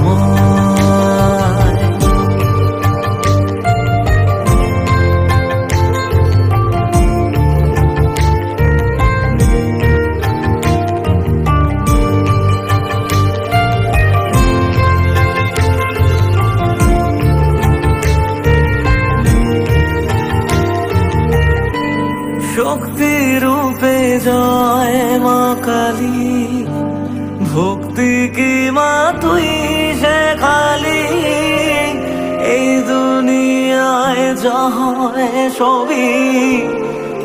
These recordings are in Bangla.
আমায়। শক্তি রূপে জয় মা কালী, ভক্তি কি মা তুই শেখালি। এই দুনিয়ায় যা হয় সবই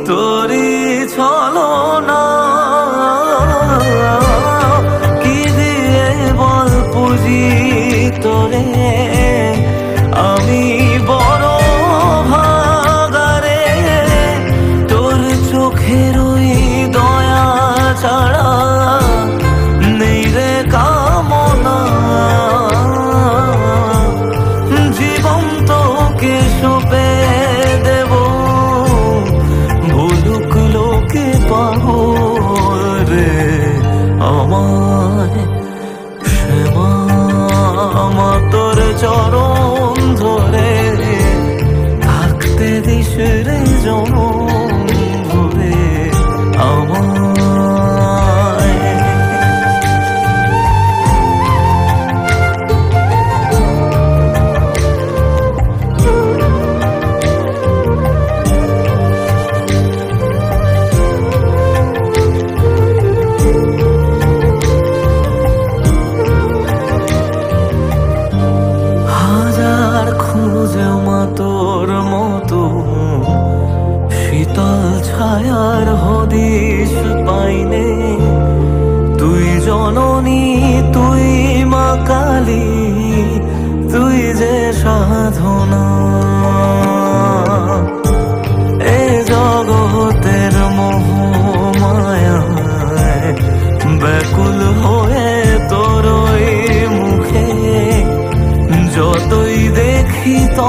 তোরই ছলনা। কি দিয়ে বল পুজি তোরে, আমি বড় ভাগারে। তোর চোখের ওই দয়া ছাড়া নেই রে কামনা। জীবন তোকে সঁপে দেব, ভুলুক লোকে পাবো রে আমায়। শ্যামা মা তোর চরণ ধরে থাকতে দিস রে জনম ভরে আমায়। খুঁজে মা তোর মতো শীতল ছায়ার হদিশ পাইনে। তুই জননী তুই মা কালী, তুই যে সাধনা। এ জগতের মোহ মায়ায় ব্যাকুল হয়ে তোর মুখে যতই দেখি তো